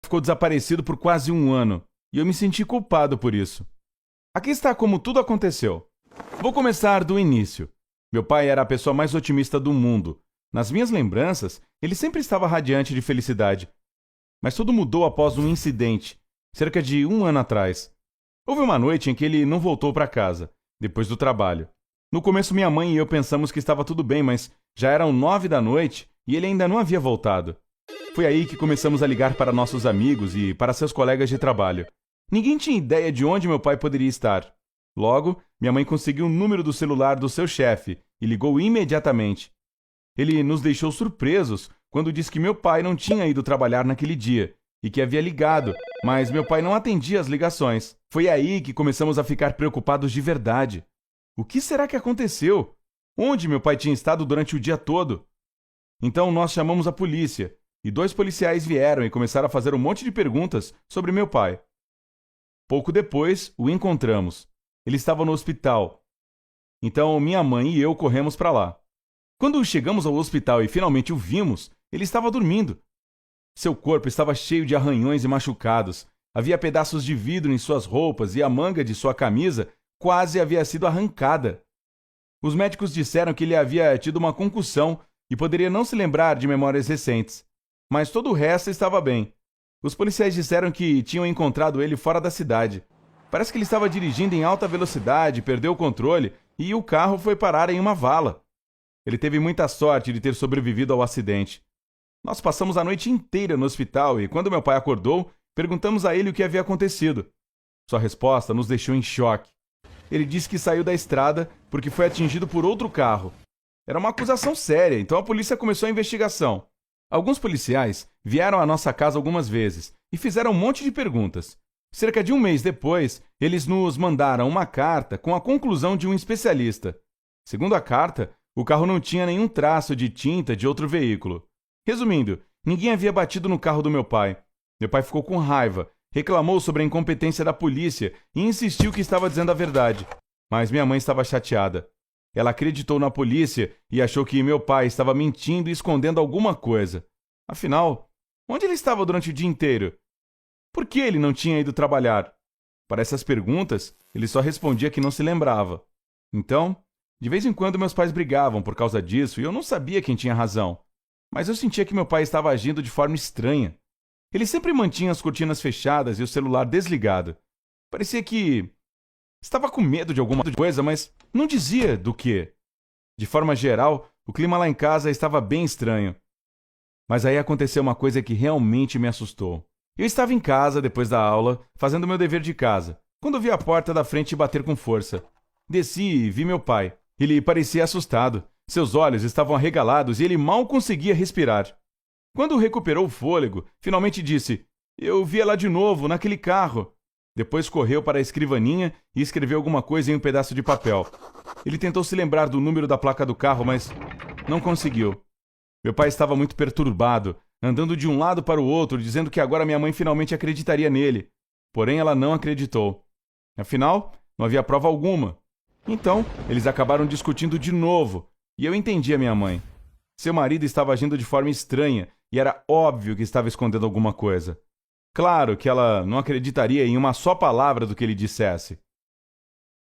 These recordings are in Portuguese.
ficou desaparecido por quase um ano, e eu me senti culpado por isso. Aqui está como tudo aconteceu. Vou começar do início. Meu pai era a pessoa mais otimista do mundo. Nas minhas lembranças, ele sempre estava radiante de felicidade. Mas tudo mudou após um incidente, cerca de um ano atrás. Houve uma noite em que ele não voltou para casa, depois do trabalho. No começo, minha mãe e eu pensamos que estava tudo bem, mas já eram 9 da noite e ele ainda não havia voltado. Foi aí que começamos a ligar para nossos amigos e para seus colegas de trabalho. Ninguém tinha ideia de onde meu pai poderia estar. Logo, minha mãe conseguiu o número do celular do seu chefe e ligou imediatamente. Ele nos deixou surpresos quando disse que meu pai não tinha ido trabalhar naquele dia e que havia ligado, mas meu pai não atendia as ligações. Foi aí que começamos a ficar preocupados de verdade. O que será que aconteceu? Onde meu pai tinha estado durante o dia todo? Então nós chamamos a polícia e 2 policiais vieram e começaram a fazer um monte de perguntas sobre meu pai. Pouco depois, o encontramos. Ele estava no hospital. Então minha mãe e eu corremos para lá. Quando chegamos ao hospital e finalmente o vimos, ele estava dormindo. Seu corpo estava cheio de arranhões e machucados. Havia pedaços de vidro em suas roupas e a manga de sua camisa quase havia sido arrancada. Os médicos disseram que ele havia tido uma concussão e poderia não se lembrar de memórias recentes. Mas todo o resto estava bem. Os policiais disseram que tinham encontrado ele fora da cidade. Parece que ele estava dirigindo em alta velocidade, perdeu o controle e o carro foi parar em uma vala. Ele teve muita sorte de ter sobrevivido ao acidente. Nós passamos a noite inteira no hospital e, quando meu pai acordou, perguntamos a ele o que havia acontecido. Sua resposta nos deixou em choque. Ele disse que saiu da estrada porque foi atingido por outro carro. Era uma acusação séria, então a polícia começou a investigação. Alguns policiais vieram à nossa casa algumas vezes e fizeram um monte de perguntas. Cerca de um mês depois, eles nos mandaram uma carta com a conclusão de um especialista. Segundo a carta, o carro não tinha nenhum traço de tinta de outro veículo. Resumindo, ninguém havia batido no carro do meu pai. Meu pai ficou com raiva, reclamou sobre a incompetência da polícia e insistiu que estava dizendo a verdade. Mas minha mãe estava chateada. Ela acreditou na polícia e achou que meu pai estava mentindo e escondendo alguma coisa. Afinal, onde ele estava durante o dia inteiro? Por que ele não tinha ido trabalhar? Para essas perguntas, ele só respondia que não se lembrava. Então, de vez em quando meus pais brigavam por causa disso e eu não sabia quem tinha razão. Mas eu sentia que meu pai estava agindo de forma estranha. Ele sempre mantinha as cortinas fechadas e o celular desligado. Parecia que estava com medo de alguma coisa, mas não dizia do quê. De forma geral, o clima lá em casa estava bem estranho. Mas aí aconteceu uma coisa que realmente me assustou. Eu estava em casa, depois da aula, fazendo meu dever de casa, quando vi a porta da frente bater com força. Desci e vi meu pai. Ele parecia assustado. Seus olhos estavam arregalados e ele mal conseguia respirar. Quando recuperou o fôlego, finalmente disse: "Eu vi ela de novo, naquele carro." Depois correu para a escrivaninha e escreveu alguma coisa em um pedaço de papel. Ele tentou se lembrar do número da placa do carro, mas não conseguiu. Meu pai estava muito perturbado, andando de um lado para o outro, dizendo que agora minha mãe finalmente acreditaria nele. Porém, ela não acreditou. Afinal, não havia prova alguma. Então, eles acabaram discutindo de novo, e eu entendi a minha mãe. Seu marido estava agindo de forma estranha e era óbvio que estava escondendo alguma coisa. Claro que ela não acreditaria em uma só palavra do que ele dissesse.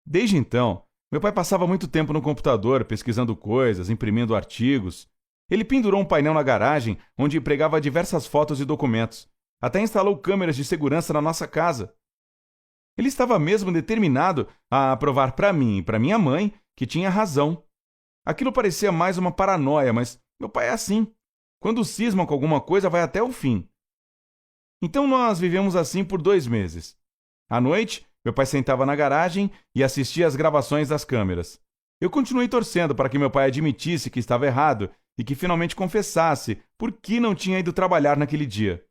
Desde então, meu pai passava muito tempo no computador, pesquisando coisas, imprimindo artigos. Ele pendurou um painel na garagem, onde pregava diversas fotos e documentos. Até instalou câmeras de segurança na nossa casa. Ele estava mesmo determinado a provar para mim e para minha mãe que tinha razão. Aquilo parecia mais uma paranoia, mas meu pai é assim. Quando cisma com alguma coisa, vai até o fim. Então nós vivemos assim por 2 meses. À noite, meu pai sentava na garagem e assistia às gravações das câmeras. Eu continuei torcendo para que meu pai admitisse que estava errado e que finalmente confessasse por que não tinha ido trabalhar naquele dia.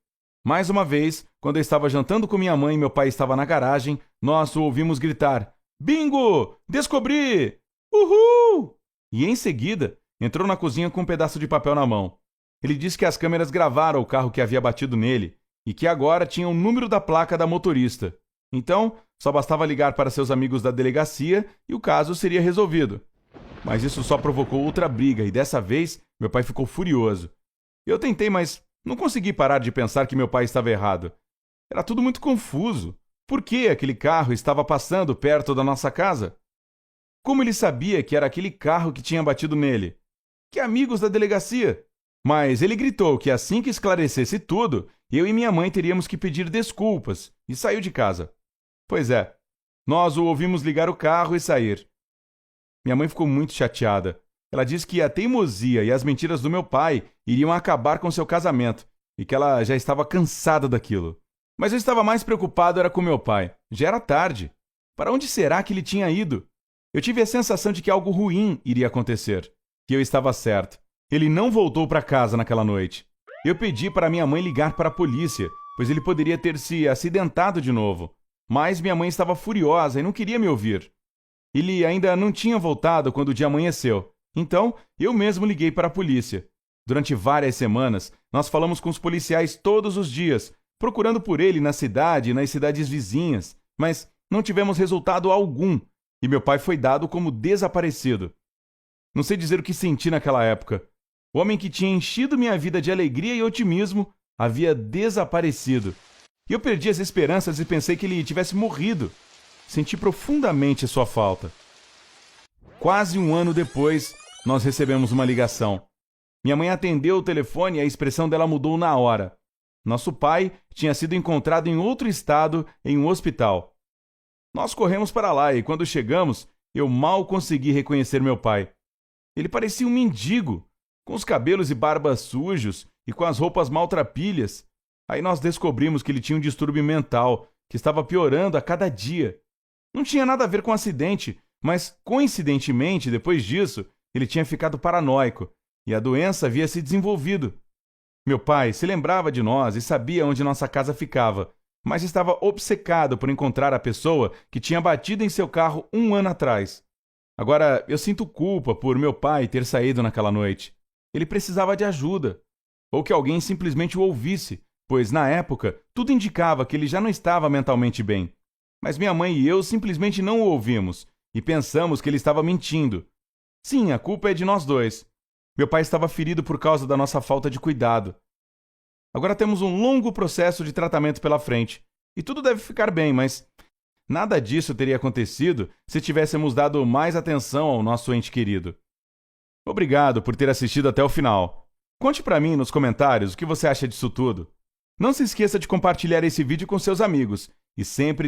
Mais uma vez, quando eu estava jantando com minha mãe e meu pai estava na garagem, nós o ouvimos gritar: "Bingo! Descobri! Uhul!" E em seguida, entrou na cozinha com um pedaço de papel na mão. Ele disse que as câmeras gravaram o carro que havia batido nele e que agora tinha o número da placa da motorista. Então, só bastava ligar para seus amigos da delegacia e o caso seria resolvido. Mas isso só provocou outra briga e dessa vez meu pai ficou furioso. Eu tentei, mas Não consegui parar de pensar que meu pai estava errado. Era tudo muito confuso. Por que aquele carro estava passando perto da nossa casa? Como ele sabia que era aquele carro que tinha batido nele? Que amigos da delegacia! Mas ele gritou que assim que esclarecesse tudo, eu e minha mãe teríamos que pedir desculpas, e saiu de casa. Pois é, nós o ouvimos ligar o carro e sair. Minha mãe ficou muito chateada. Ela disse que a teimosia e as mentiras do meu pai iriam acabar com seu casamento, e que ela já estava cansada daquilo. Mas eu estava mais preocupado era com meu pai. Já era tarde. Para onde será que ele tinha ido? Eu tive a sensação de que algo ruim iria acontecer. Que eu estava certo. Ele não voltou para casa naquela noite. Eu pedi para minha mãe ligar para a polícia, pois ele poderia ter se acidentado de novo. Mas minha mãe estava furiosa e não queria me ouvir. Ele ainda não tinha voltado quando o dia amanheceu. Então, eu mesmo liguei para a polícia. Durante várias semanas, nós falamos com os policiais todos os dias, procurando por ele na cidade e nas cidades vizinhas, mas não tivemos resultado algum, e meu pai foi dado como desaparecido. Não sei dizer o que senti naquela época. O homem que tinha enchido minha vida de alegria e otimismo havia desaparecido. E eu perdi as esperanças e pensei que ele tivesse morrido. Senti profundamente sua falta. Quase um ano depois, nós recebemos uma ligação. Minha mãe atendeu o telefone e a expressão dela mudou na hora. Nosso pai tinha sido encontrado em outro estado, em um hospital. Nós corremos para lá e, quando chegamos, eu mal consegui reconhecer meu pai. Ele parecia um mendigo, com os cabelos e barba sujos e com as roupas maltrapilhas. Aí nós descobrimos que ele tinha um distúrbio mental, que estava piorando a cada dia. Não tinha nada a ver com o acidente, mas, coincidentemente, depois disso, ele tinha ficado paranoico e a doença havia se desenvolvido. Meu pai se lembrava de nós e sabia onde nossa casa ficava, mas estava obcecado por encontrar a pessoa que tinha batido em seu carro um ano atrás. Agora, eu sinto culpa por meu pai ter saído naquela noite. Ele precisava de ajuda, ou que alguém simplesmente o ouvisse, pois, na época, tudo indicava que ele já não estava mentalmente bem. Mas minha mãe e eu simplesmente não o ouvimos e pensamos que ele estava mentindo. Sim, a culpa é de nós dois. Meu pai estava ferido por causa da nossa falta de cuidado. Agora temos um longo processo de tratamento pela frente, e tudo deve ficar bem, mas nada disso teria acontecido se tivéssemos dado mais atenção ao nosso ente querido. Obrigado por ter assistido até o final. Conte para mim nos comentários o que você acha disso tudo. Não se esqueça de compartilhar esse vídeo com seus amigos e sempre